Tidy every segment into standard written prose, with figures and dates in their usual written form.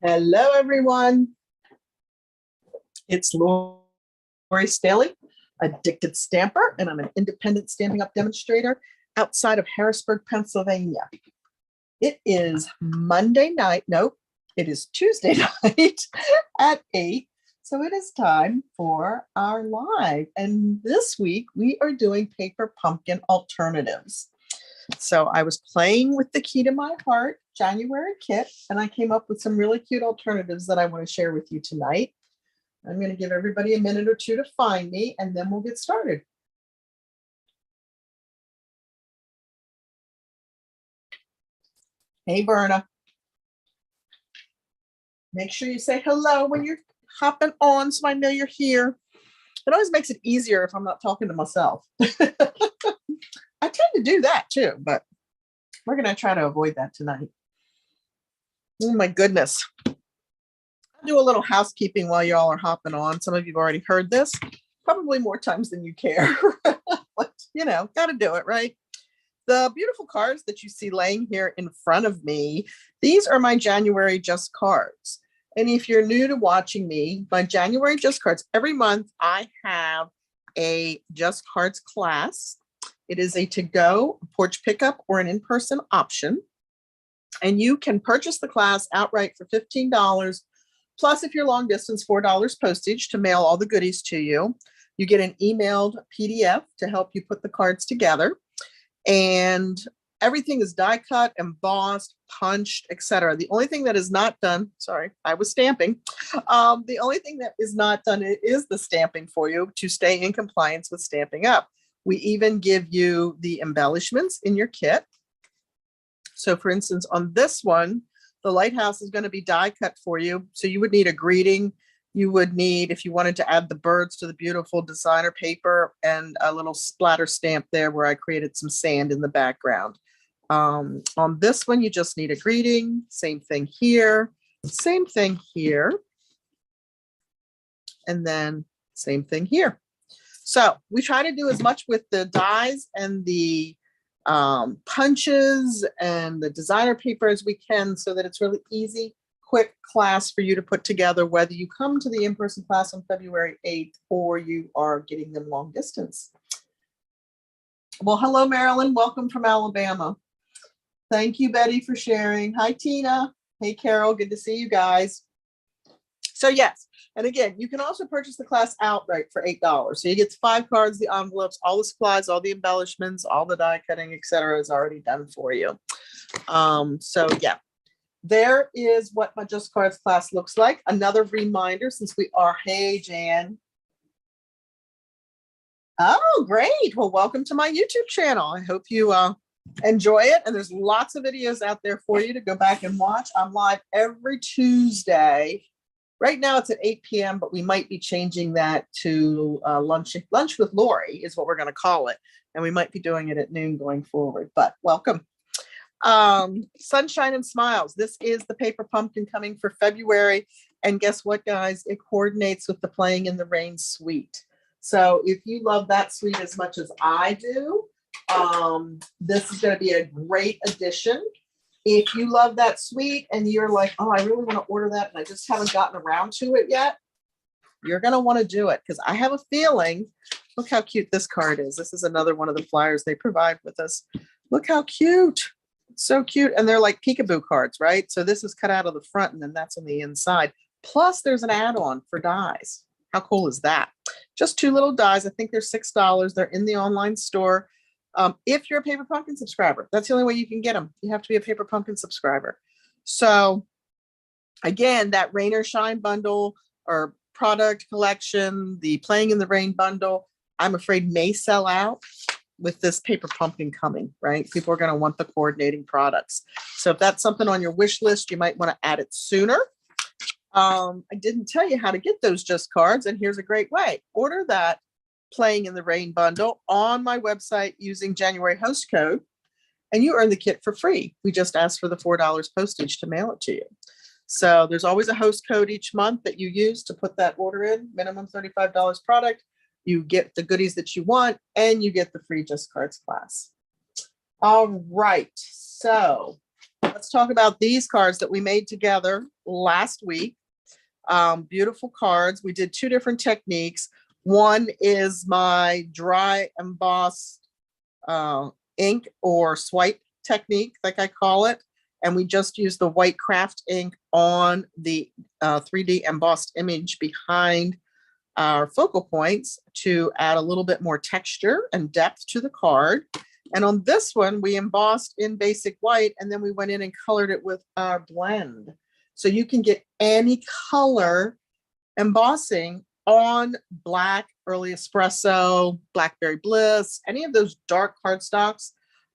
Hello, everyone. It's Lori Staley, Addicted Stamper, and I'm an independent Stampin' Up! Demonstrator outside of Harrisburg, Pennsylvania. It is Monday night. Nope, it is Tuesday night at 8. So it is time for our live. And this week we are doing paper pumpkin alternatives. So I was playing with the Key to My Heart January kit, and I came up with some really cute alternatives that I want to share with you tonight. I'm going to give everybody a minute or two to find me, and then we'll get started. Hey, Berna. Make sure you say hello when you're hopping on so I know you're here. It always makes it easier if I'm not talking to myself. I tend to do that too, but we're going to try to avoid that tonight. Oh my goodness. I'll do a little housekeeping while y'all are hopping on. Some of you've already heard this, probably more times than you care. But, you know, got to do it, right? The beautiful cards that you see laying here in front of me, these are my January Just Cards. And if you're new to watching me, my January Just Cards, every month I have a Just Cards class. It is a to-go, porch pickup, or an in-person option. And you can purchase the class outright for $15. Plus, if you're long distance, $4 postage to mail all the goodies to you. You get an emailed PDF to help you put the cards together. And everything is die cut, embossed, punched, etc. The only thing that is not done, sorry, I was stamping. The only thing that is not done is the stamping for you to stay in compliance with Stampin' Up! We even give you the embellishments in your kit. So for instance, on this one, the lighthouse is going to be die cut for you. So you would need a greeting. You would need, if you wanted to add the birds to the beautiful designer paper, and a little splatter stamp there where I created some sand in the background. On this one, you just need a greeting. Same thing here. Same thing here. And then same thing here. So we try to do as much with the dies and the punches and the designer paper as we can, so that it's really easy, quick class for you to put together, whether you come to the in-person class on February 8th or you are getting them long distance. Well, hello, Marilyn. Welcome from Alabama. Thank you, Betty, for sharing. Hi, Tina. Hey, Carol. Good to see you guys. So yes, and again, you can also purchase the class outright for $8. So you get 5 cards, the envelopes, all the supplies, all the embellishments, all the die cutting, etc. is already done for you. So yeah, there is what my Just Cards class looks like. Another reminder, since we are, hey, Jan. Oh, great. Well, welcome to my YouTube channel. I hope you enjoy it. And there's lots of videos out there for you to go back and watch. I'm live every Tuesday. Right now it's at 8 p.m., but we might be changing that to lunch with Lori is what we're going to call it. And we might be doing it at noon going forward, but welcome. Sunshine and Smiles. This is the paper pumpkin coming for February. And guess what, guys? It coordinates with the Playing in the Rain suite. So if you love that suite as much as I do, this is going to be a great addition. If you love that suite and you're like, oh, I really want to order that and I just haven't gotten around to it yet, you're going to want to do it, because I have a feeling, look how cute this card is. This is another one of the flyers they provide with us. Look how cute. It's so cute. And they're like peekaboo cards, right? So this is cut out of the front and then that's on the inside. Plus there's an add-on for dies. How cool is that? Just 2 little dies. I think they're $6. They're in the online store. If you're a Paper Pumpkin subscriber, that's the only way you can get them. You have to be a Paper Pumpkin subscriber. So again, that Rain or Shine bundle or product collection, the Playing in the Rain bundle, I'm afraid may sell out with this Paper Pumpkin coming, right? People are going to want the coordinating products. So if that's something on your wish list, you might want to add it sooner. I didn't tell you how to get those Just Cards, and here's a great way. Order that Playing in the Rain bundle on my website using January host code, and you earn the kit for free. We just asked for the $4 postage to mail it to you. So there's always a host code each month that you use to put that order in, minimum $35 product. You get the goodies that you want, and you get the free Just Cards class. All right, so let's talk about these cards that we made together last week. Beautiful cards. We did 2 different techniques. One is my dry embossed ink or swipe technique, like I call it. And we just use the white craft ink on the 3D embossed image behind our focal points to add a little bit more texture and depth to the card. And on this one, we embossed in basic white, and then we went in and colored it with our blend. So you can get any color embossing on black, early espresso, blackberry bliss, any of those dark cardstocks.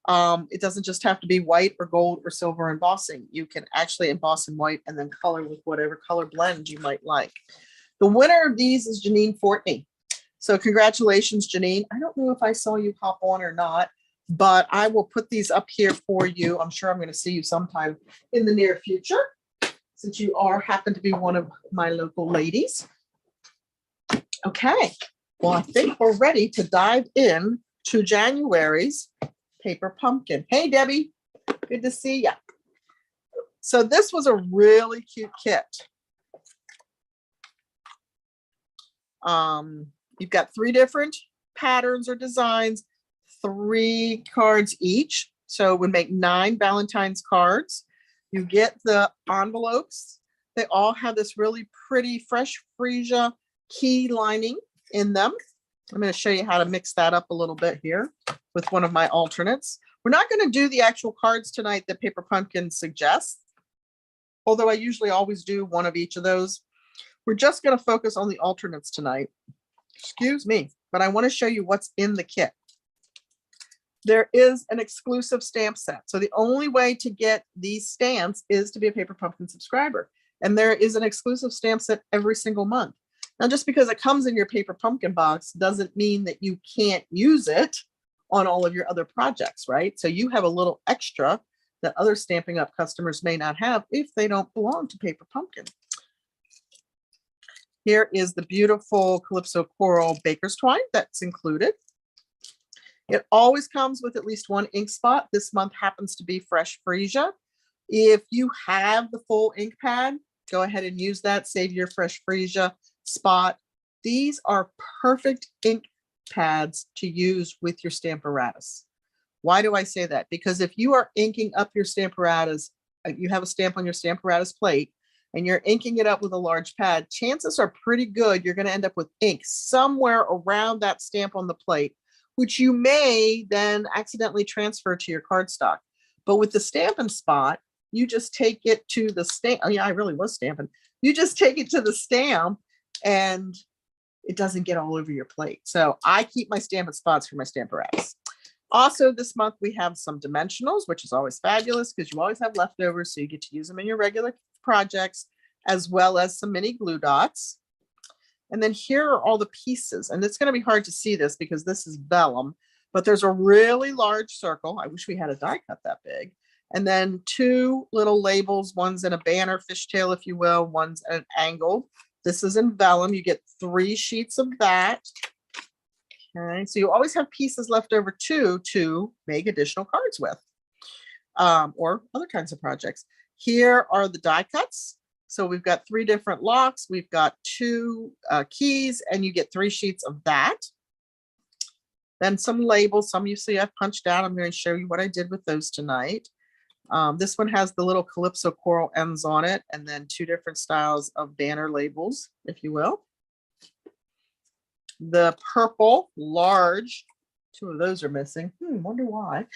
It doesn't just have to be white or gold or silver embossing. You can actually emboss in white and then color with whatever color blend you might like. The winner of these is Janine Fortney. So congratulations, Janine. I don't know if I saw you hop on or not, but I will put these up here for you. I'm sure I'm going to see you sometime in the near future, since you happen to be one of my local ladies. Okay, well, I think we're ready to dive in to January's Paper Pumpkin. Hey, Debbie, good to see you. So this was a really cute kit. You've got 3 different patterns or designs, 3 cards each. So it would make 9 Valentine's cards. You get the envelopes. They all have this really pretty fresh freesia key lining in them. I'm going to show you how to mix that up a little bit here with one of my alternates. We're not going to do the actual cards tonight that Paper Pumpkin suggests, although I usually always do one of each of those. We're just going to focus on the alternates tonight. Excuse me, but I want to show you what's in the kit. There is an exclusive stamp set. So the only way to get these stamps is to be a Paper Pumpkin subscriber. And there is an exclusive stamp set every single month. Now, just because it comes in your Paper Pumpkin box doesn't mean that you can't use it on all of your other projects, right? So you have a little extra that other Stampin' Up! Customers may not have if they don't belong to Paper Pumpkin. Here is the beautiful Calypso Coral Baker's Twine that's included. It always comes with at least 1 ink spot. This month happens to be Fresh Freesia. If you have the full ink pad, go ahead and use that. Save your Fresh Freesia spot. These are perfect ink pads to use with your Stamparatus. Why do I say that? Because if you are inking up your Stamparatus, you have a stamp on your Stamparatus plate, and you're inking it up with a large pad, chances are pretty good you're going to end up with ink somewhere around that stamp on the plate, which you may then accidentally transfer to your cardstock. But with the Stampin' Spot, you just take it to the stamp. Oh yeah, I really was stamping. You just take it to the stamp and it doesn't get all over your plate. So I keep my Stampin' Spots for my Stamparatus. Also this month we have some dimensionals, which is always fabulous because you always have leftovers, so you get to use them in your regular projects, as well as some mini glue dots. And then here are all the pieces, and it's going to be hard to see this because this is vellum, but there's a really large circle. I wish we had a die cut that big. And then 2 little labels. One's in a banner fishtail, if you will. One's at an angle. This is in vellum. You get 3 sheets of that. Okay, so you always have pieces left over too to make additional cards with, or other kinds of projects. Here are the die cuts. So we've got 3 different locks. We've got 2 keys, and you get 3 sheets of that. Then some labels. Some you see I've punched out. I'm going to show you what I did with those tonight. This one has the little Calypso Coral ends on it, and then 2 different styles of banner labels, if you will. The purple large, 2 of those are missing. Wonder why.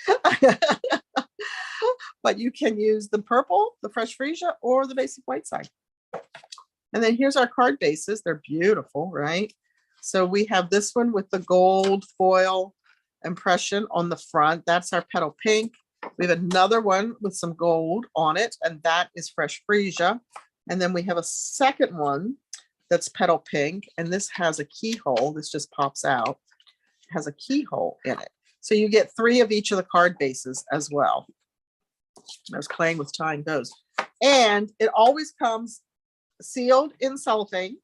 But you can use the purple, the Fresh Freesia, or the basic white side. And then here's our card bases. They're beautiful, right? So we have this one with the gold foil impression on the front. That's our petal pink. We have another one with some gold on it, and that is Fresh Freesia. And then we have a second one that's petal pink, and this has a keyhole. This just pops out. It has a keyhole in it. So you get 3 of each of the card bases as well. I was playing with tying those. And it always comes sealed in cellophane,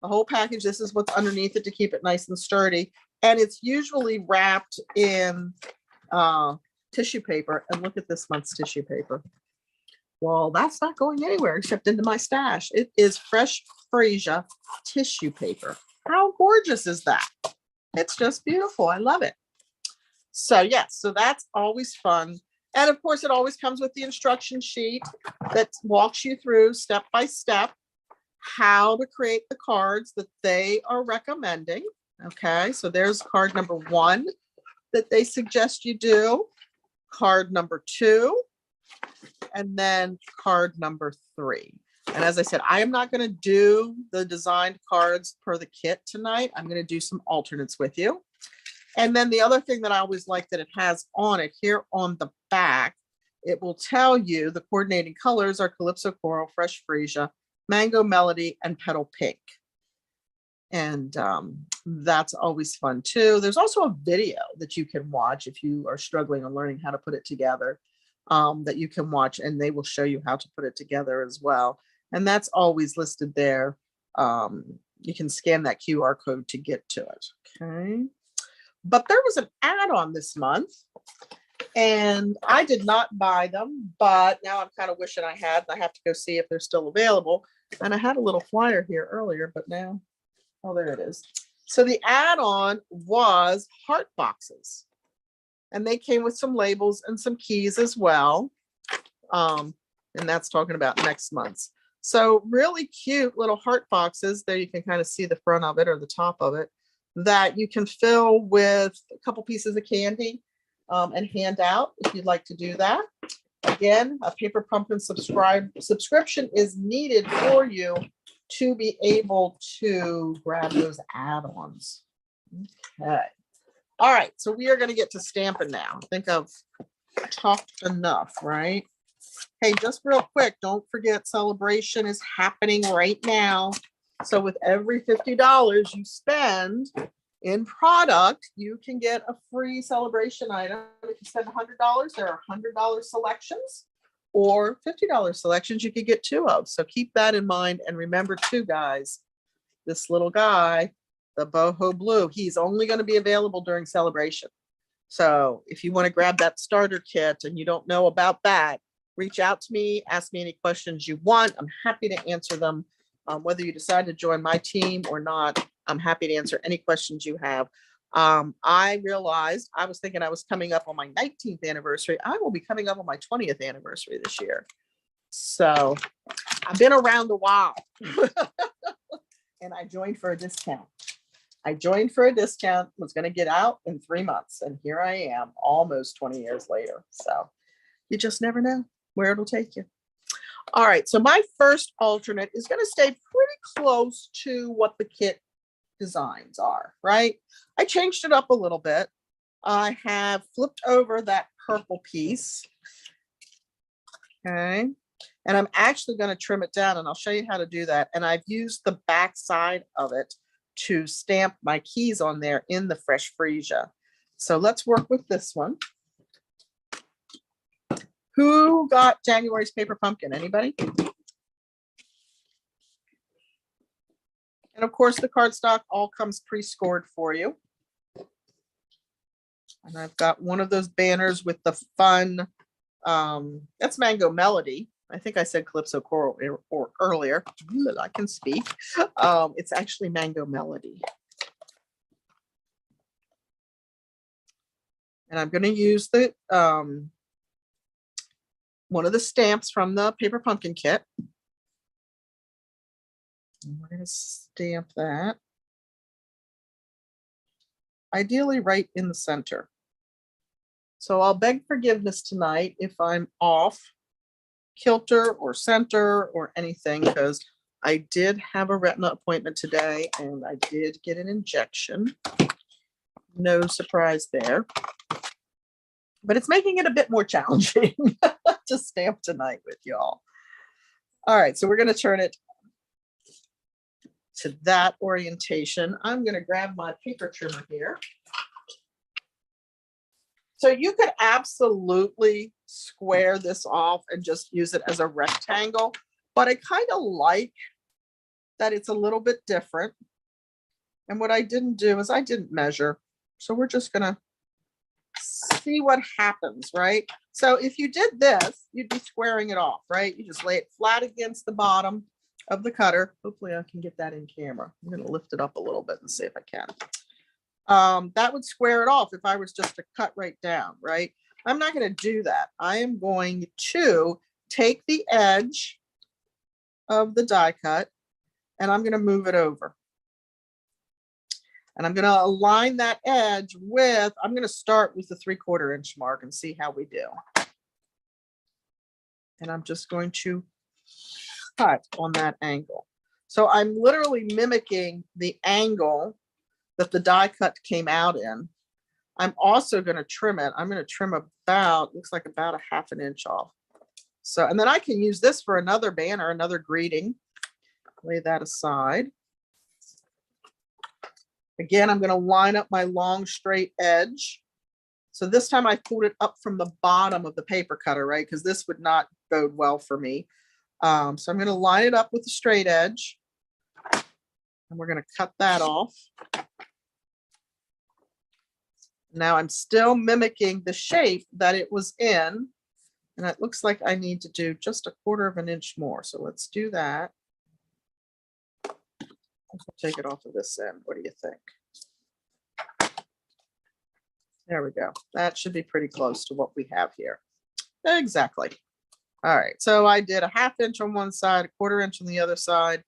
the whole package. This is what's underneath it to keep it nice and sturdy. And it's usually wrapped in tissue paper. And look at this month's tissue paper. Well, that's not going anywhere except into my stash. It is fresh freesia tissue paper. How gorgeous is that? It's just beautiful. I love it. So yes, so that's always fun. And of course, it always comes with the instruction sheet that walks you through step by step how to create the cards that they are recommending. Okay, so there's card number 1 that they suggest you do, card number 2, and then card number 3. And as I said, I am not going to do the designed cards per the kit tonight. I'm going to do some alternates with you. And then the other thing that I always like that it has on it here on the back, it will tell you the coordinating colors are Calypso Coral, Fresh Freesia, Mango Melody, and Petal Pink. And that's always fun too. There's also a video that you can watch if you are struggling on learning how to put it together, that you can watch, and they will show you how to put it together as well. And that's always listed there. You can scan that QR code to get to it. Okay. But there was an add-on this month, and I did not buy them, but now I'm kind of wishing I had. I have to go see if they're still available. And I had a little flyer here earlier, but now, oh, there it is. So the add-on was heart boxes, and they came with some labels and some keys as well. And that's talking about next month's. So really cute little heart boxes. There you can kind of see the front of it or the top of it, that you can fill with a couple pieces of candy and hand out if you'd like to do that. Again, a Paper Pumpkin subscription is needed for you to be able to grab those add-ons. Okay. All right, so we are going to get to stamping now. I think I've talked enough, right? Hey, just real quick, don't forget Celebration is happening right now. So with every $50 you spend in product, you can get a free Celebration item. If you spend $100, there are $100 selections or $50 selections you could get 2 of. So keep that in mind. And remember too, guys, this little guy, the Boho Blue, he's only going to be available during Celebration. So if you want to grab that starter kit and you don't know about that, reach out to me, ask me any questions you want. I'm happy to answer them. Whether you decide to join my team or not, I'm happy to answer any questions you have. I realized I was thinking I was coming up on my 19th anniversary. I will be coming up on my 20th anniversary this year. So I've been around a while and I joined for a discount. Was going to get out in 3 months. And here I am almost 20 years later. So you just never know where it'll take you. All right, so my first alternate is going to stay pretty close to what the kit designs are, right? I changed it up a little bit. I have flipped over that purple piece. Okay, and I'm actually going to trim it down, and I'll show you how to do that. And I've used the back side of it to stamp my keys on there in the Fresh Freesia. So let's work with this one. Who got January's Paper Pumpkin? Anybody? And of course, the cardstock all comes pre-scored for you. And I've got one of those banners with the fun, that's Mango Melody. I think I said Calypso Coral or earlier. I can speak. It's actually Mango Melody. And I'm going to use the one of the stamps from the Paper Pumpkin kit. And we're going to stamp that. Ideally right in the center. So I'll beg forgiveness tonight if I'm off kilter or center or anything, because I did have a retina appointment today and I did get an injection. No surprise there. But it's making it a bit more challenging to stamp tonight with y'all. All right, so we're going to turn it to that orientation. I'm going to grab my paper trimmer here. So you could absolutely square this off and just use it as a rectangle, but I kind of like that it's a little bit different. And what I didn't do is I didn't measure. So we're just going to see what happens, right? So if you did this, you'd be squaring it off, right? You just lay it flat against the bottom of the cutter. Hopefully I can get that in camera. I'm going to lift it up a little bit and see if I can. That would square it off if I was just to cut right down, right? I'm not going to do that. I am going to take the edge of the die cut and I'm going to move it over. And I'm going to align that edge with, I'm going to start with the 3/4 inch mark and see how we do. And I'm just going to cut on that angle. So I'm literally mimicking the angle that the die cut came out in. I'm also going to trim it. I'm going to trim about, looks like about a 1/2 inch off. So, and then I can use this for another banner, another greeting. Lay that aside. Again, I'm going to line up my long straight edge. So this time I pulled it up from the bottom of the paper cutter, right? Because this would not bode well for me. So I'm going to line it up with the straight edge. And we're going to cut that off. Now I'm still mimicking the shape that it was in. And it looks like I need to do just a 1/4 inch more. So let's do that. I'll take it off of this end. What do you think? There we go. That should be pretty close to what we have here. Exactly. All right. So I did a 1/2 inch on one side, a 1/4 inch on the other side,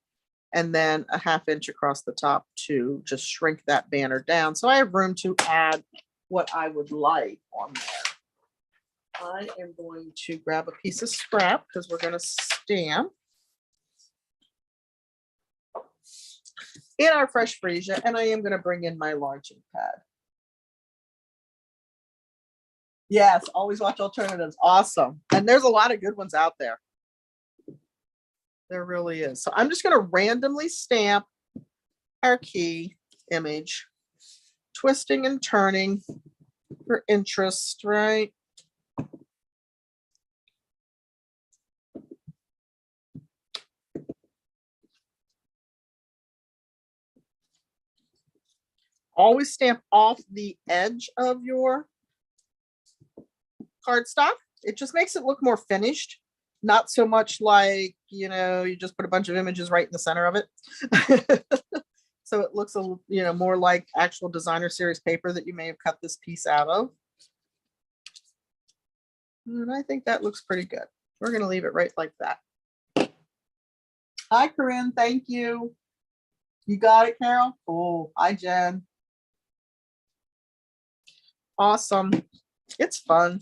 and then a 1/2 inch across the top to just shrink that banner down. So I have room to add what I would like on there. I am going to grab a piece of scrap because we're going to stamp in our fresh freesia, and I am going to bring in my large ink pad. Yes, always watch alternatives. Awesome. And there's a lot of good ones out there. There really is. So I'm just going to randomly stamp our key image, twisting and turning for interest, right? Always stamp off the edge of your cardstock. It just makes it look more finished, not so much like, you know, you just put a bunch of images right in the center of it. So it looks a little, you know, more like actual designer series paper that you may have cut this piece out of. And I think that looks pretty good. We're going to leave it right like that. Hi, Corinne. Thank you. You got it, Carol? Cool. Hi, Jen. Awesome. It's fun.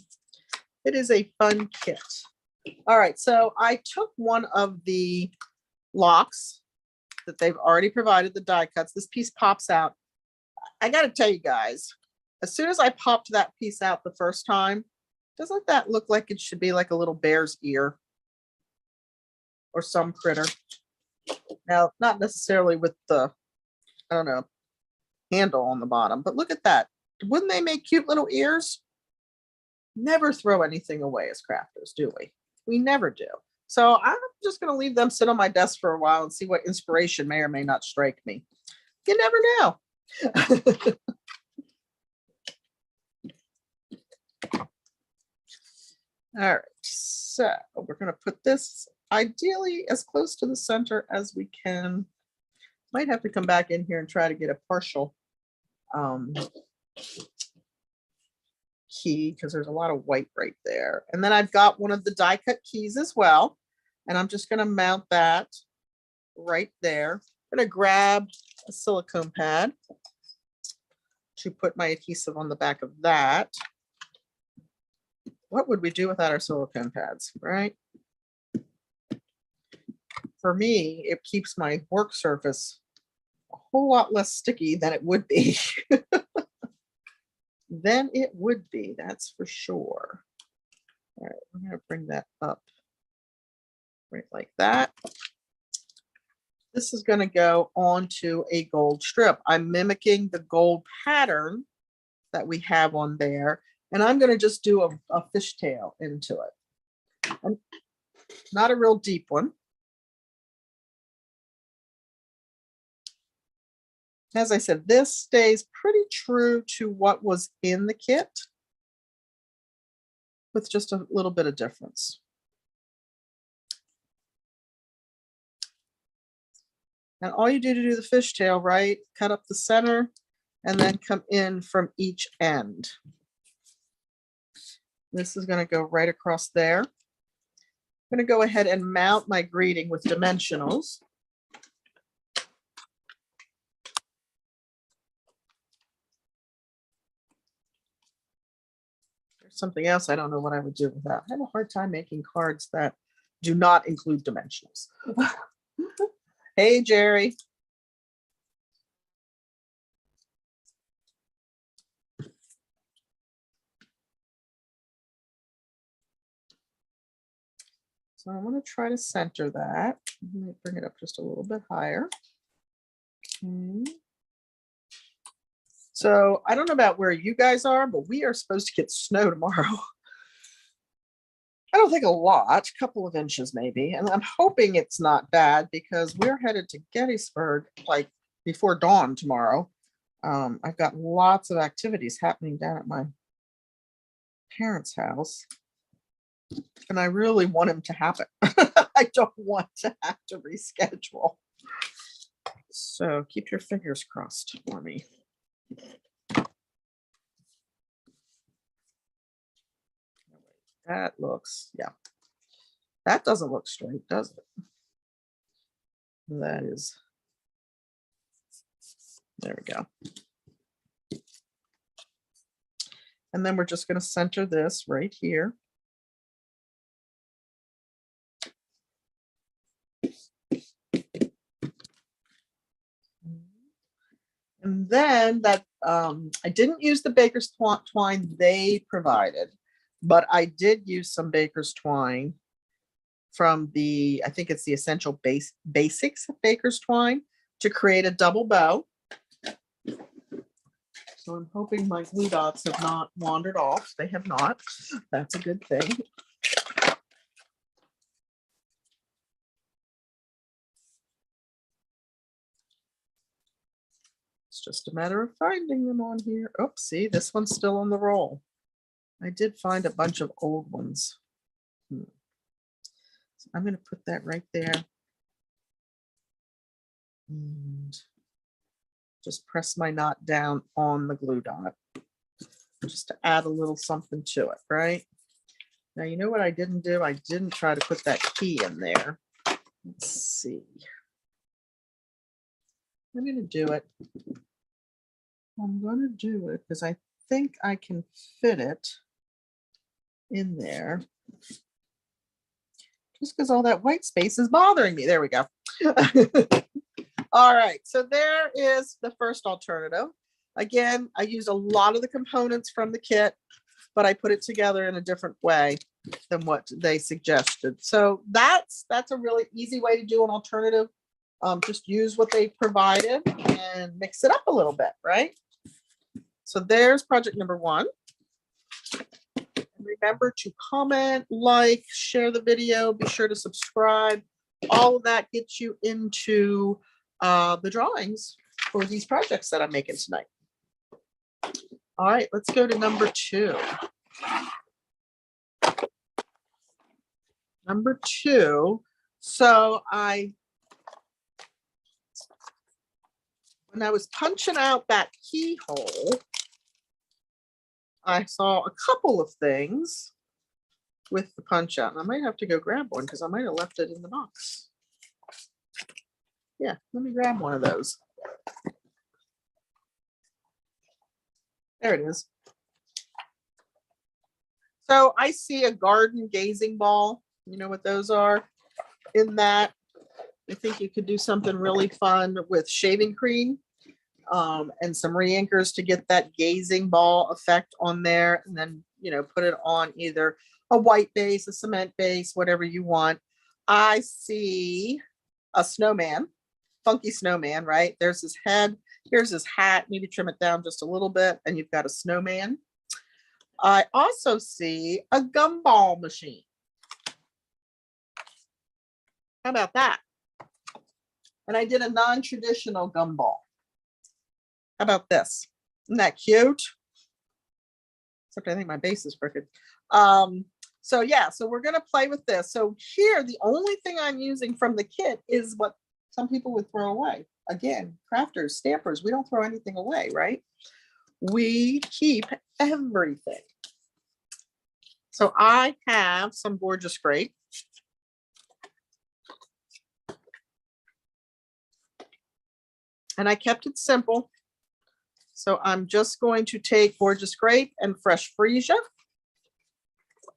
It is a fun kit. All right. So I took one of the locks that they've already provided, the die cuts. This piece pops out. I got to tell you guys, as soon as I popped that piece out the first time, doesn't that look like it should be like a little bear's ear or some critter? Now, not necessarily with the, I don't know, handle on the bottom, but look at that. Wouldn't they make cute little ears? Never throw anything away as crafters, do we? We never do. So I'm just going to leave them sit on my desk for a while and see what inspiration may or may not strike me. You never know. All right, so we're going to put this ideally as close to the center as we can. Might have to come back in here and try to get a partial key because there's a lot of white right there. And then I've got one of the die cut keys as well. And I'm just going to mount that right there. I'm going to grab a silicone pad to put my adhesive on the back of that. What would we do without our silicone pads, right? For me, it keeps my work surface a whole lot less sticky than it would be. Then it would be, that's for sure. All right, we're going to bring that up right like that. This is going to go onto a gold strip. I'm mimicking the gold pattern that we have on there, and I'm going to just do a fishtail into it. And not a real deep one. As I said, this stays pretty true to what was in the kit. with just a little bit of difference. And all you do to do the fishtail, right? Cut up the center and then come in from each end. This is going to go right across there. I'm going to go ahead and mount my greeting with dimensionals. There's something else I don't know what I would do with that. I have a hard time making cards that do not include dimensionals. Hey, Jerry. So I want to try to center that. Let me bring it up just a little bit higher. Okay. So I don't know about where you guys are, but we are supposed to get snow tomorrow. I don't think a lot, a couple of inches maybe. And I'm hoping it's not bad because we're headed to Gettysburg like before dawn tomorrow. I've got lots of activities happening down at my parents' house. And I really want them to happen. I don't want to have to reschedule. So keep your fingers crossed for me. That looks, yeah. That doesn't look straight, does it? That is, there we go. And then we're just going to center this right here. And then that, I didn't use the baker's twine they provided, but I did use some baker's twine from the, I think it's the Essential Basics Baker's Twine to create a double bow. So I'm hoping my glue dots have not wandered off. They have not. That's a good thing. It's just a matter of finding them on here. Oops, see, this one's still on the roll. I did find a bunch of old ones. So I'm going to put that right there. And just press my knot down on the glue dot. Just to add a little something to it, right? Now, you know what I didn't do? I didn't try to put that key in there. Let's see. I'm going to do it. I'm going to do it because I think I can fit it in there. Just because all that white space is bothering me. There we go. All right, so there is the first alternative. Again, I used a lot of the components from the kit, but I put it together in a different way than what they suggested. So that's a really easy way to do an alternative. Just use what they provided and mix it up a little bit, right? So there's project number one. Remember to comment, like, share the video, be sure to subscribe. All of that gets you into the drawings for these projects that I'm making tonight. All right, let's go to number two. Number two, so when I was punching out that keyhole, I saw a couple of things with the punch out. And I might have to go grab one because I might have left it in the box. Yeah, let me grab one of those. There it is. So I see a garden gazing ball. You know what those are? In that, I think you could do something really fun with shaving cream. And some re-inkers to get that gazing ball effect on there, and then, you know, put it on either a white base, a cement base, whatever you want. I see a snowman, funky snowman, right? There's his head, here's his hat, maybe trim it down just a little bit, and you've got a snowman. I also see a gumball machine. How about that? And I did a non-traditional gumball. How about this? Isn't that cute? except I think my base is crooked. So yeah, so we're gonna play with this. So here, the only thing I'm using from the kit is what some people would throw away. Again, crafters, stampers, we don't throw anything away, right? We keep everything. So I have some Gorgeous Grape. And I kept it simple. So I'm just going to take Gorgeous Grape and Fresh Freesia.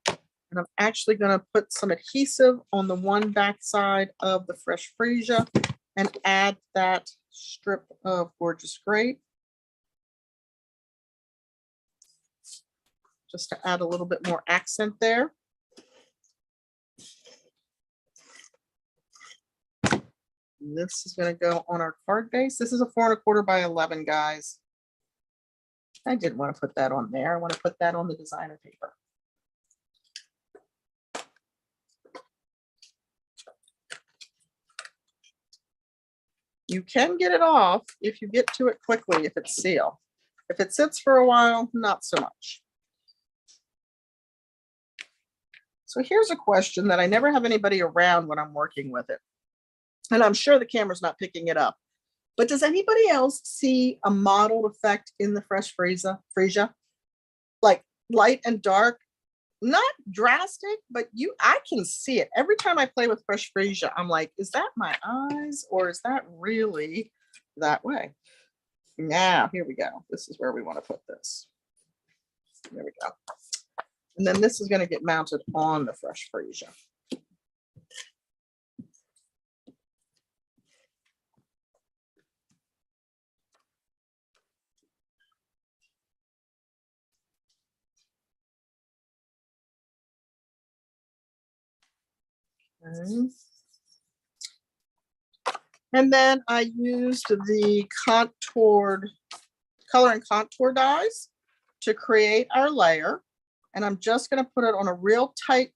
And I'm actually going to put some adhesive on the one back side of the Fresh Freesia and add that strip of Gorgeous Grape. Just to add a little bit more accent there. And this is going to go on our card base. This is a 4 1/4 by 11, guys. I didn't want to put that on there. I want to put that on the designer paper. You can get it off if you get to it quickly if it's sealed. If it sits for a while, not so much. So here's a question that I never have anybody around when I'm working with it. And I'm sure the camera's not picking it up. But does anybody else see a mottled effect in the Fresh Freesia? Like light and dark? Not drastic, but I can see it. Every time I play with Fresh Freesia, I'm like, is that my eyes or is that really that way? Now, here we go. This is where we want to put this. There we go. And then this is going to get mounted on the Fresh Freesia. Okay. And then I used the contoured color and contour dies to create our layer. And I'm just going to put it on a real tight,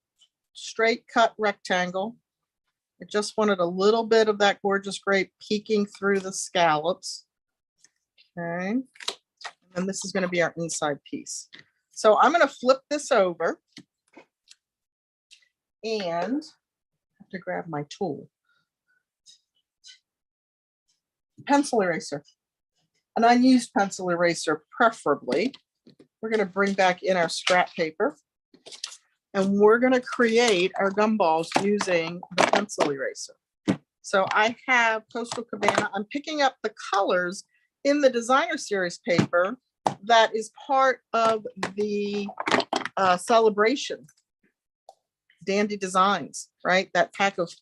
straight cut rectangle. I just wanted a little bit of that Gorgeous Grape peeking through the scallops. Okay. And then this is going to be our inside piece. So I'm going to flip this over and I have to grab my tool. Pencil eraser. An unused pencil eraser, preferably. We're going to bring back in our scrap paper and we're going to create our gumballs using the pencil eraser. So I have Coastal Cabana. I'm picking up the colors in the designer series paper that is part of the celebration. Dandy Designs, right? That pack of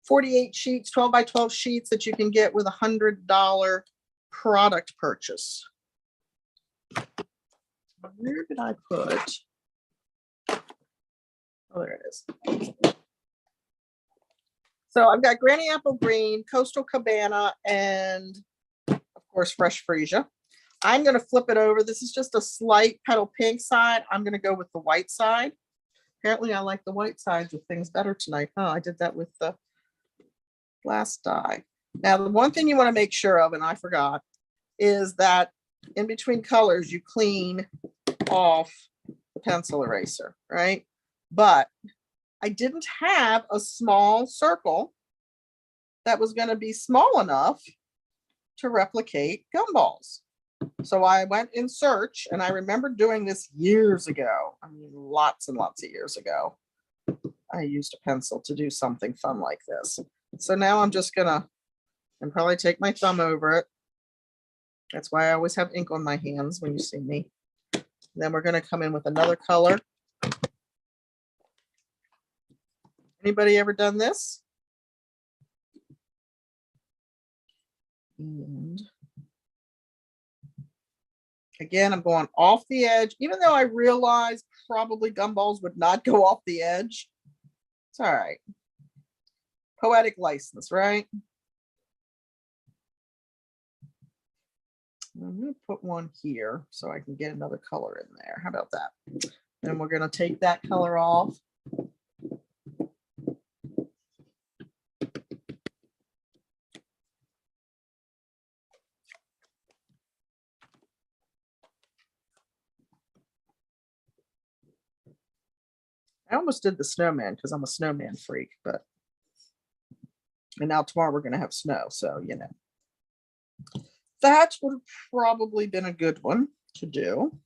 48 sheets, 12 by 12 sheets that you can get with $100 product purchase. Where did I put? Oh, there it is. So I've got Granny Apple Green, Coastal Cabana, and of course, Fresh Freesia. I'm going to flip it over. This is just a slight petal pink side. I'm going to go with the white side. Apparently I like the white sides of things better tonight. Oh, I did that with the glass die. Now, the one thing you want to make sure of, and I forgot, is that in between colors, you clean off the pencil eraser, right? But I didn't have a small circle that was going to be small enough to replicate gumballs. So I went in search, and I remember doing this years ago. I mean, lots and lots of years ago. I used a pencil to do something fun like this. So now I'm just gonna, and probably take my thumb over it. That's why I always have ink on my hands when you see me. Then we're gonna come in with another color. Anybody ever done this? And again, I'm going off the edge, even though I realize probably gumballs would not go off the edge. It's all right. Poetic license, right? I'm going to put one here so I can get another color in there. How about that? Then we're going to take that color off. I almost did the snowman because I'm a snowman freak, but and now tomorrow we're going to have snow. So, you know, that would have probably been a good one to do.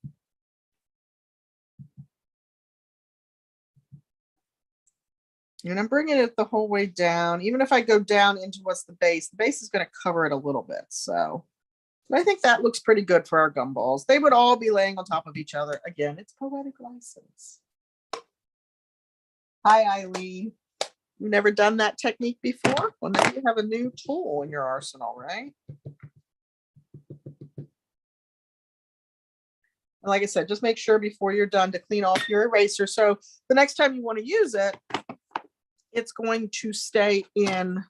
And I'm bringing it the whole way down. Even if I go down into what's the base is going to cover it a little bit. So, but I think that looks pretty good for our gumballs. They would all be laying on top of each other. Again, it's poetic license. Hi, Eileen. You've never done that technique before? Well, now you have a new tool in your arsenal, right? And like I said, just make sure before you're done to clean off your eraser. So the next time you want to use it, it's going to stay in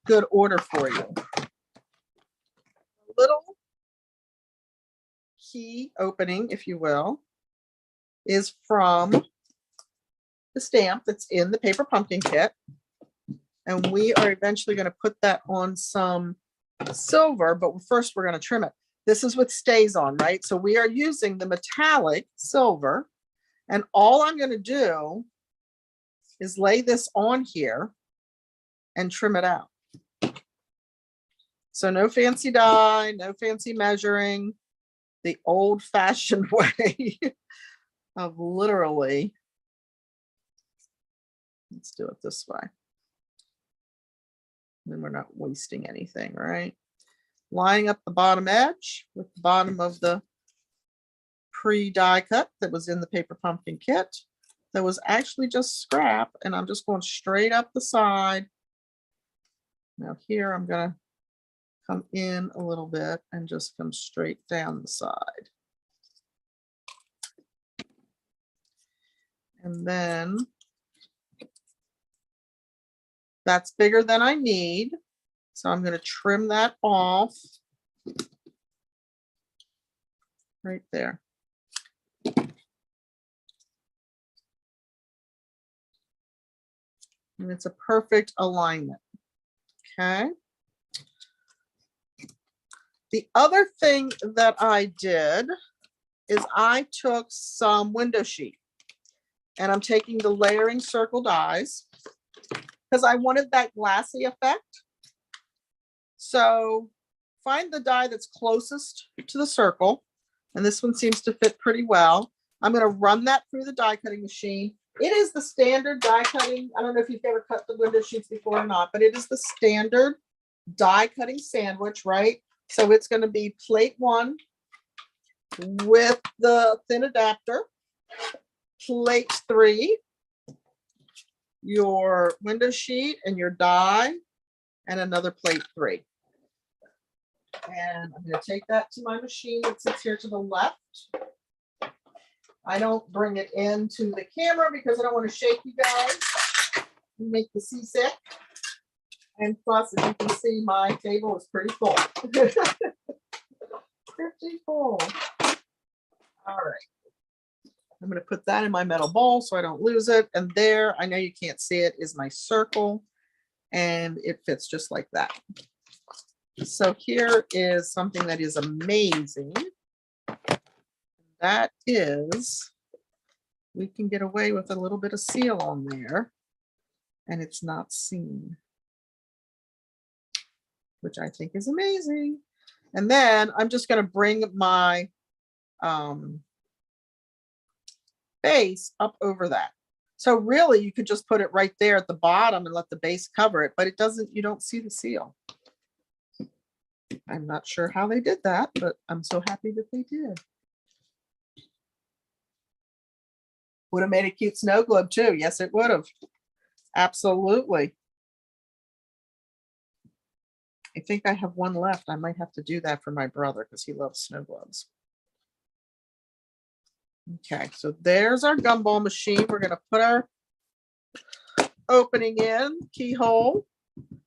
good order for you. A little key opening, if you will, is from the stamp that's in the paper pumpkin kit. And we are eventually going to put that on some silver, but first we're going to trim it. This is what stays on, right? So we are using the metallic silver, and all I'm going to do is lay this on here and trim it out. So no fancy dye, no fancy measuring, the old-fashioned way of literally, let's do it this way. Then we're not wasting anything, right? Lining up the bottom edge with the bottom of the pre-die cut that was in the paper pumpkin kit. That was actually just scrap, and I'm just going straight up the side. Now here I'm going to come in a little bit and just come straight down the side. And then that's bigger than I need. So I'm going to trim that off right there. And it's a perfect alignment. Okay. The other thing that I did is I took some window sheet, and I'm taking the layering circle dies because I wanted that glassy effect. So find the die that's closest to the circle, and this one seems to fit pretty well. I'm going to run that through the die cutting machine. It is the standard die cutting. I don't know if you've ever cut the window sheets before or not, but it is the standard die cutting sandwich, right? So it's going to be plate 1 with the thin adapter, plate 3, your window sheet and your die, and another plate 3. And I'm going to take that to my machine that sits here to the left. I don't bring it into the camera because I don't want to shake you guys and make you seasick. And plus, as you can see, my table is pretty full. Pretty full. All right. I'm going to put that in my metal bowl so I don't lose it. And there, I know you can't see it, is my circle. And it fits just like that. So here is something that is amazing. That is, we can get away with a little bit of seal on there, and it's not seen, which I think is amazing. And then I'm just going to bring my base up over that. So really, you could just put it right there at the bottom and let the base cover it, but it doesn't, you don't see the seal. I'm not sure how they did that, but I'm so happy that they did. Would have made a cute snow globe too. Yes, it would have. Absolutely. I think I have one left. I might have to do that for my brother because he loves snow globes. Okay, so there's our gumball machine. We're going to put our opening in, keyhole,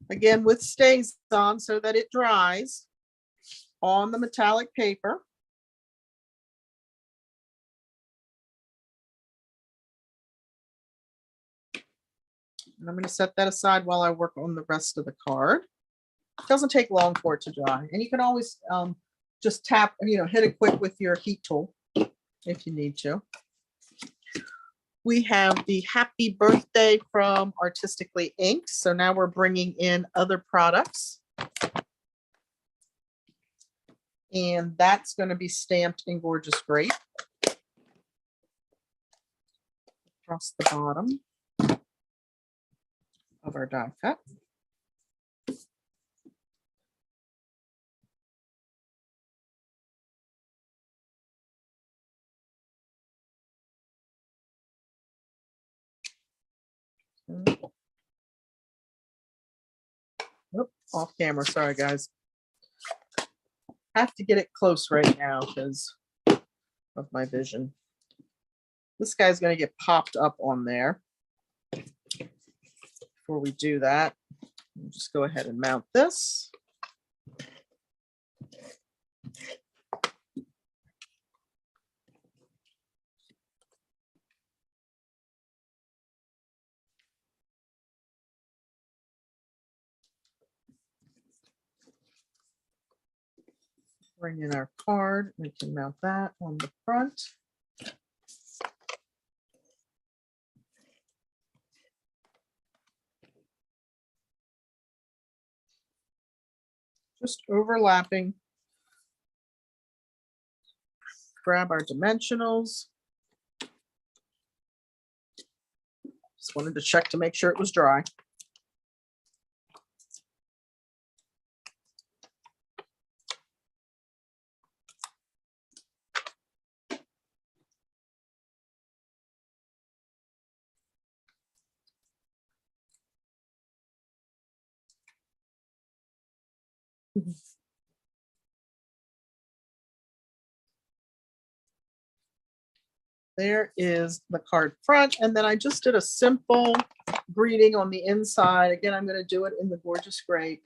again with stays on so that it dries on the metallic paper. And I'm going to set that aside while I work on the rest of the card. It doesn't take long for it to dry. And you can always just tap, hit it quick with your heat tool if you need to. We have the happy birthday from Artistically Inked. So now we're bringing in other products. And that's going to be stamped in Gorgeous Grape. Across the bottom of our die cut. Oop, off camera, sorry guys. Have to get it close right now because of my vision. This guy's going to get popped up on there. Before we do that, we'll just go ahead and mount this. Bring in our card. We can mount that on the front. Just overlapping. Grab our dimensionals. Just wanted to check to make sure it was dry. There is the card front, and then I just did a simple greeting on the inside. Again, I'm going to do it in the Gorgeous Grape.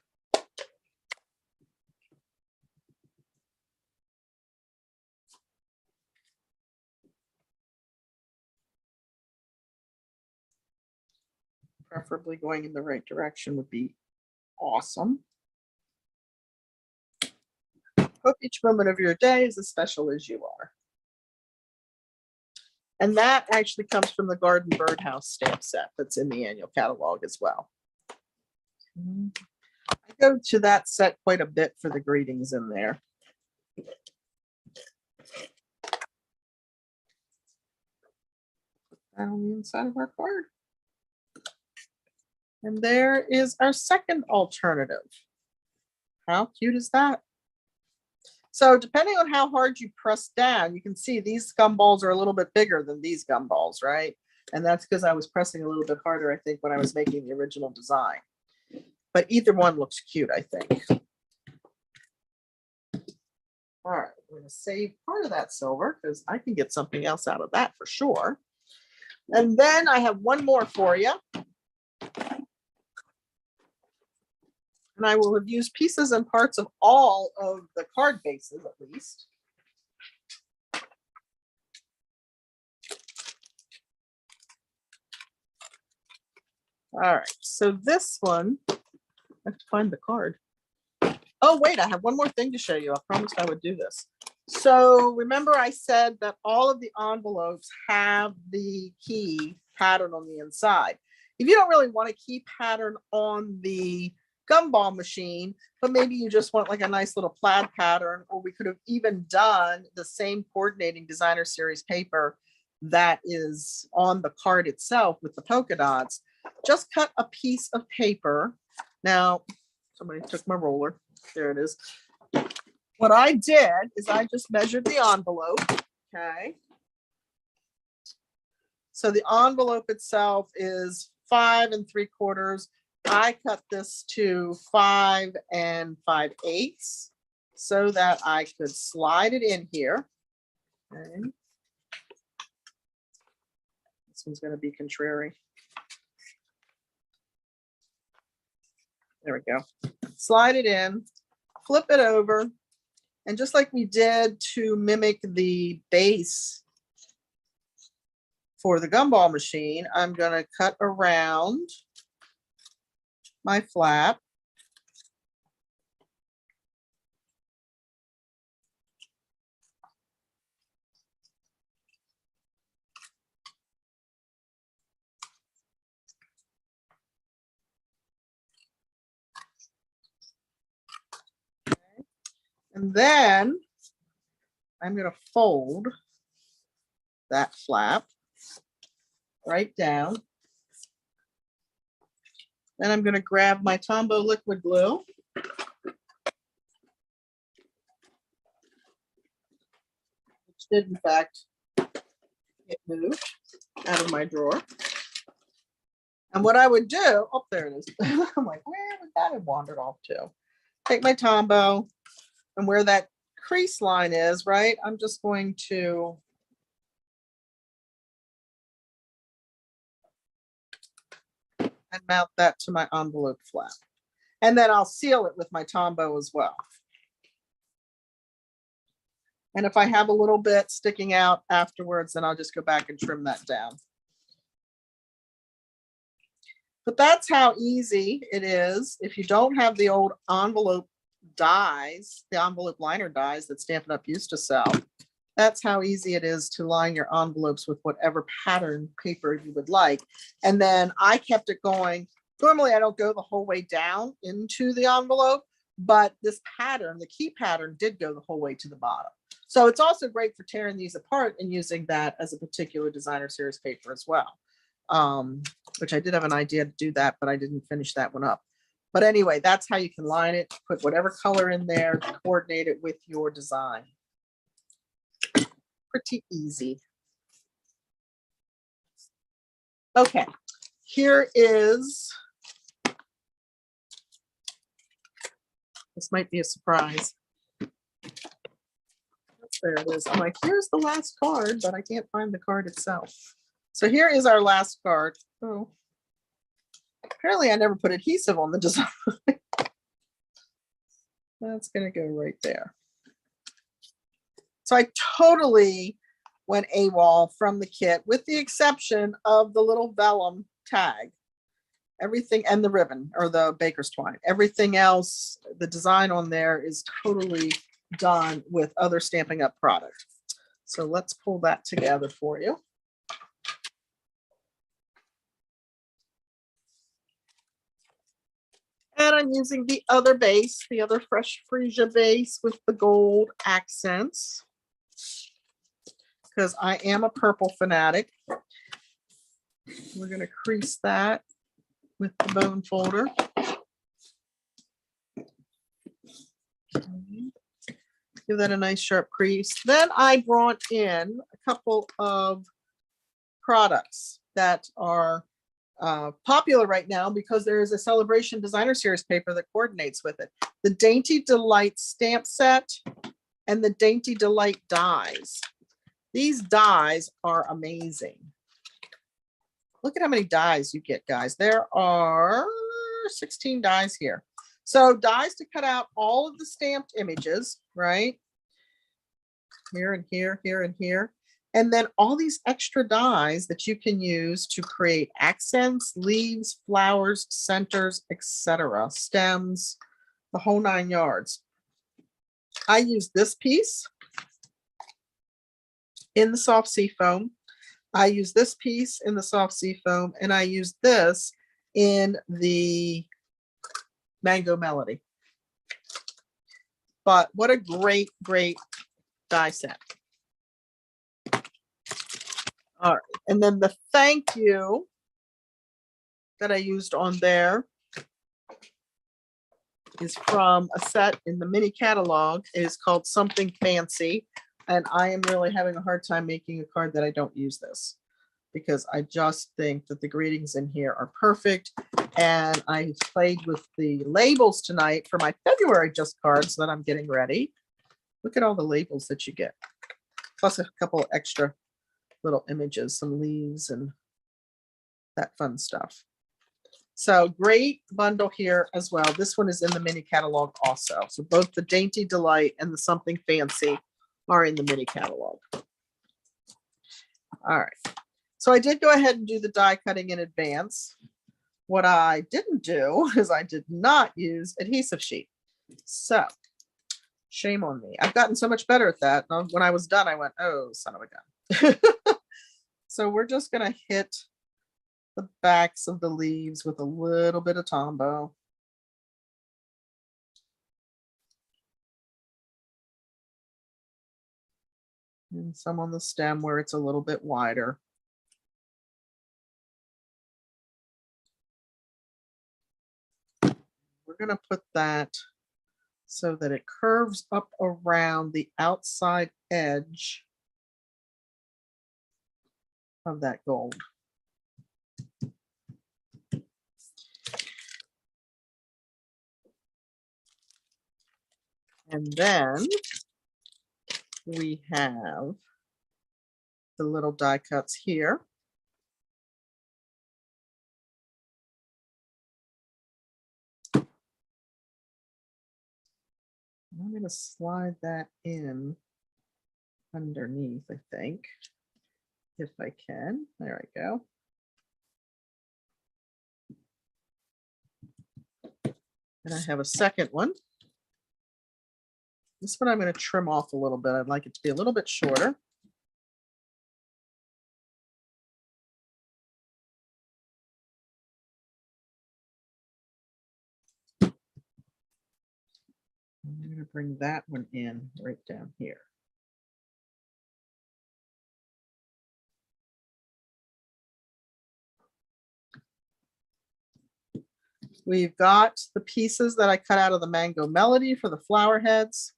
Preferably going in the right direction would be awesome. Hope each moment of your day is as special as you are. And that actually comes from the Garden Birdhouse stamp set that's in the annual catalog as well. I go to that set quite a bit for the greetings in there. Put that on the inside of our card. And there is our second alternative. How cute is that? So depending on how hard you press down, you can see these gumballs are a little bit bigger than these gumballs, right? And that's because I was pressing a little bit harder, I think, when I was making the original design. But either one looks cute, I think. All right, we're going to save part of that silver because I can get something else out of that for sure. And then I have one more for you. And I will have used pieces and parts of all of the card bases, at least. All right, so this one, I have to find the card. Oh, wait, I have one more thing to show you. I promised I would do this. So remember I said that all of the envelopes have the key pattern on the inside. If you don't really want a key pattern on the gumball machine, but maybe you just want like a nice little plaid pattern, or we could have even done the same coordinating designer series paper that is on the card itself with the polka dots. Just cut a piece of paper. Now, somebody took my roller. There it is. What I did is I just measured the envelope. Okay. So the envelope itself is 5 3/4. I cut this to 5 5/8 so that I could slide it in here. Okay. This one's going to be contrary. There we go. Slide it in, flip it over, and just like we did to mimic the base for the gumball machine, I'm going to cut around my flap. And then I'm going to fold that flap right down. Then I'm going to grab my Tombow liquid glue. Which did in fact get moved out of my drawer. And what I would do, oh, there it is. I'm like, where would that have wandered off to? Take my Tombow, and where that crease line is, right? I'm just going to and mount that to my envelope flap. And then I'll seal it with my Tombow as well. And if I have a little bit sticking out afterwards, then I'll just go back and trim that down. But that's how easy it is. If you don't have the old envelope dies, the envelope liner dies that Stampin' Up! Used to sell, that's how easy it is to line your envelopes with whatever pattern paper you would like. And then I kept it going. Normally I don't go the whole way down into the envelope, but this pattern, the key pattern, did go the whole way to the bottom. So it's also great for tearing these apart and using that as a particular designer series paper as well. Which I did have an idea to do that, but I didn't finish that one up. But anyway, that's how you can line it, put whatever color in there to coordinate it with your design. Pretty easy. Okay, here is, this might be a surprise. There it is. I'm like, here's the last card, but I can't find the card itself. So here is our last card. Oh, apparently I never put adhesive on the design. That's going to go right there. So I totally went AWOL from the kit, with the exception of the little vellum tag. Everything, and the ribbon, or the baker's twine. Everything else, the design on there is totally done with other Stampin' Up! Product. So let's pull that together for you. And I'm using the other base, the other Fresh Freesia base with the gold accents, because I am a purple fanatic. We're going to crease that with the bone folder. Give that a nice sharp crease. Then I brought in a couple of products that are popular right now because there is a Celebration Designer Series paper that coordinates with it. The Dainty Delight stamp set and the Dainty Delight dies. These dies are amazing. Look at how many dies you get, guys. There are 16 dies here. So dies to cut out all of the stamped images, right? Here and here, here and here. And then all these extra dies that you can use to create accents, leaves, flowers, centers, etc., stems, the whole 9 yards. I use this piece in the soft sea foam. I use this piece in the soft sea foam, and I use this in the Mango Melody. But what a great, great die set. All right, and then the thank you that I used on there is from a set in the mini catalog. It is called Something Fancy, and I am really having a hard time making a card that I don't use this, because I just think that the greetings in here are perfect. And I played with the labels tonight for my February just cards that I'm getting ready. Look at all the labels that you get, plus a couple of extra little images, some leaves and that fun stuff. So great bundle here as well. This one is in the mini catalog also. So both the Dainty Delight and the Something Fancy are in the mini catalog. All right. So I did go ahead and do the die cutting in advance. What I didn't do is I did not use adhesive sheet. So shame on me. I've gotten so much better at that. When I was done, I went, oh, son of a gun. So we're just going to hit the backs of the leaves with a little bit of Tombow. and some on the stem where it's a little bit wider. We're going to put that so that it curves up around the outside edge of that gold. And then we have the little die cuts here. I'm going to slide that in underneath, I think, if I can. There I go. And I have a second one. This one I'm going to trim off a little bit. I'd like it to be a little bit shorter. I'm going to bring that one in right down here. We've got the pieces that I cut out of the Mango Melody for the flower heads.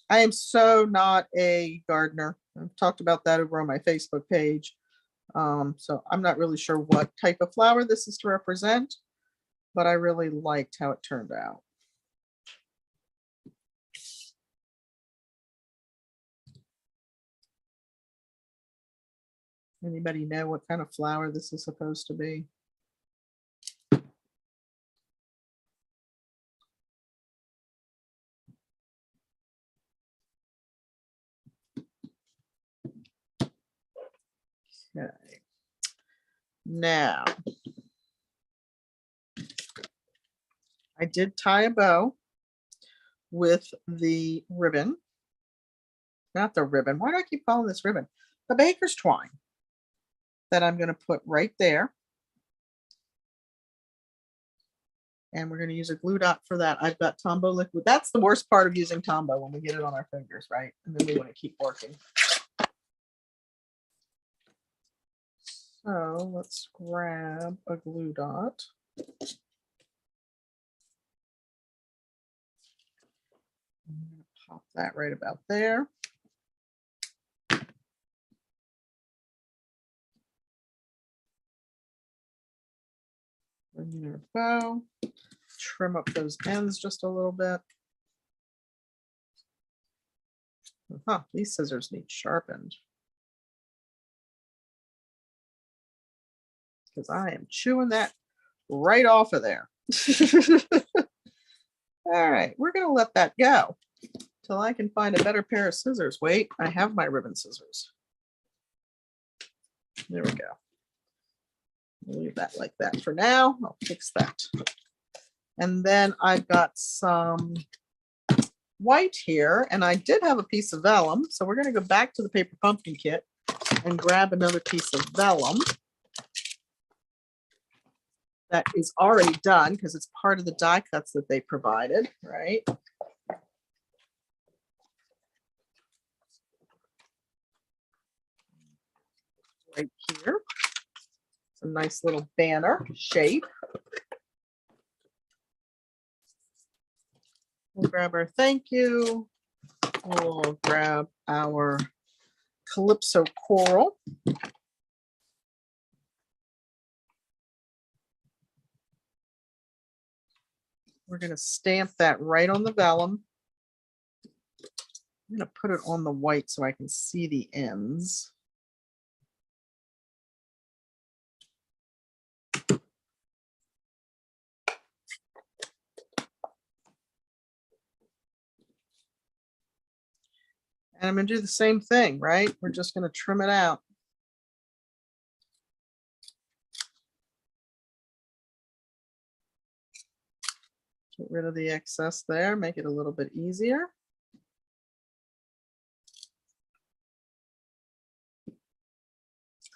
I am so not a gardener. I've talked about that over on my Facebook page. So I'm not really sure what type of flower this is to represent, but I really liked how it turned out. Anybody know what kind of flower this is supposed to be? Okay. Now, I did tie a bow with the ribbon. Not the ribbon. Why do I keep calling this ribbon? The baker's twine that I'm going to put right there. And we're going to use a glue dot for that. I've got Tombow liquid. That's the worst part of using Tombow, when we get it on our fingers, right? And then we want to keep working. So let's grab a glue dot. I'm going to pop that right about there. Bring in our bow, trim up those ends just a little bit. These scissors need sharpened, because I am chewing that right off of there. All right, we're going to let that go till I can find a better pair of scissors. Wait, I have my ribbon scissors. There we go. Leave that like that for now. I'll fix that. And then I've got some white here, and I did have a piece of vellum. So we're going to go back to the paper pumpkin kit and grab another piece of vellum that is already done, because it's part of the die cuts that they provided, right? Right here. It's a nice little banner shape. We'll grab our thank you. We'll grab our Calypso coral. We're going to stamp that right on the vellum. I'm going to put it on the white so I can see the ends. And I'm going to do the same thing, right? We're just going to trim it out. Get rid of the excess there, make it a little bit easier.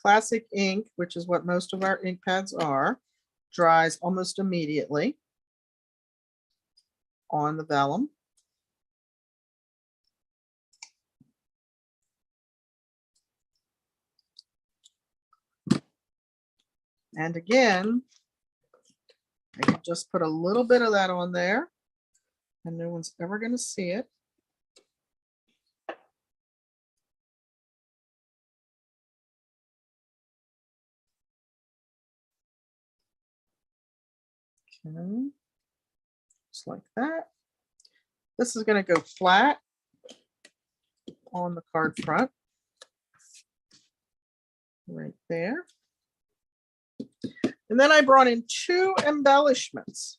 Classic ink, which is what most of our ink pads are, dries almost immediately on the vellum. And again, I can just put a little bit of that on there and no one's ever going to see it. Okay. Just like that. This is going to go flat on the card front. Right there. And then I brought in 2 embellishments.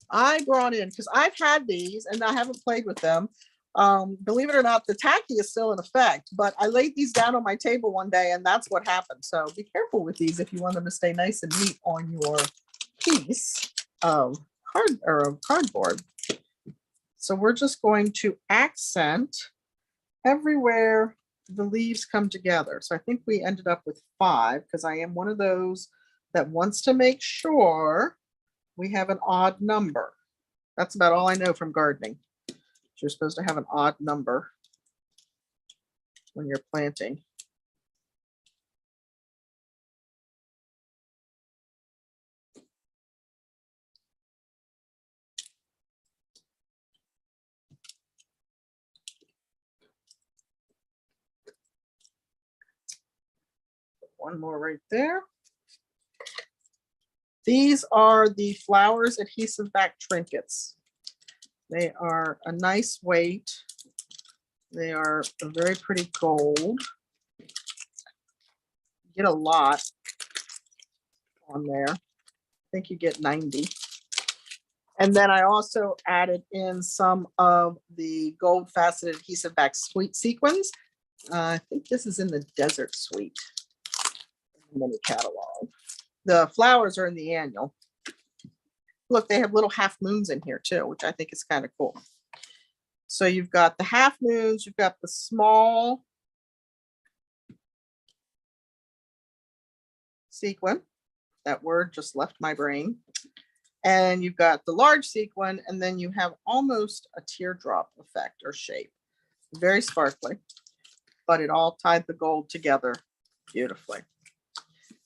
I brought in, because I've had these and I haven't played with them. Believe it or not, the tacky is still in effect, but I laid these down on my table one day and that's what happened. So be careful with these if you want them to stay nice and neat on your piece of cardboard. So we're just going to accent everywhere the leaves come together. So I think we ended up with 5 because I am one of those that wants to make sure we have an odd number. That's about all I know from gardening. You're supposed to have an odd number when you're planting. One more right there. These are the Flowers adhesive back trinkets. They are a nice weight. They are a very pretty gold. You get a lot on there. I think you get 90. And then I also added in some of the gold faceted adhesive back sweet sequins. I think this is in the Desert Suite mini catalog. The flowers are in the annual. Look, they have little half moons in here too, which I think is kind of cool. So you've got the half moons, you've got the small sequin. That word just left my brain. And you've got the large sequin, and then you have almost a teardrop effect or shape. Very sparkly, but it all tied the gold together beautifully.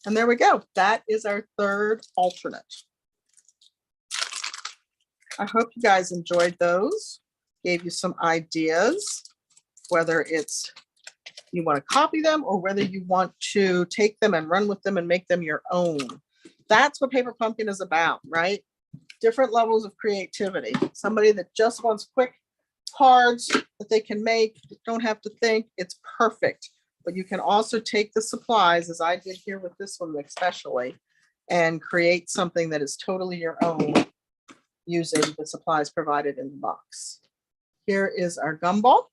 And there we go. That is our 3rd alternate. I hope you guys enjoyed those. Gave you some ideas, whether it's you want to copy them or whether you want to take them and run with them and make them your own. That's what Paper Pumpkin is about, right? Different levels of creativity. Somebody that just wants quick cards that they can make, don't have to think, it's perfect. But you can also take the supplies, as I did here with this one especially, and create something that is totally your own using the supplies provided in the box. Here is our gumball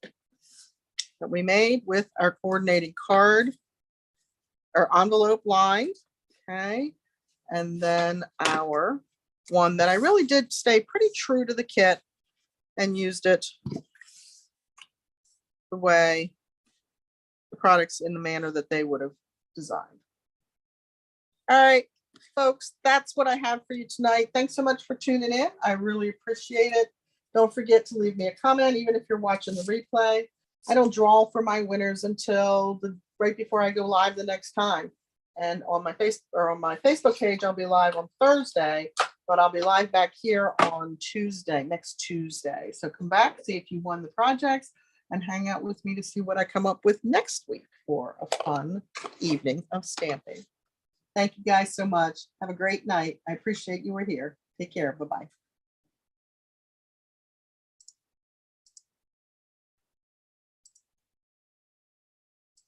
that we made with our coordinating card, our envelope lined, okay? And then our one that I really did stay pretty true to the kit and used it the way the products in the manner that they would have designed. All right, folks, that's what I have for you tonight. Thanks so much for tuning in. I really appreciate it. Don't forget to leave me a comment, even if you're watching the replay. I don't draw for my winners until right before I go live the next time. And on my Facebook page, I'll be live on Thursday, but I'll be live back here on Tuesday, next Tuesday. So come back, see if you won the projects, and hang out with me to see what I come up with next week for a fun evening of stamping. Thank you guys so much. Have a great night. I appreciate you were here. Take care. Bye-bye.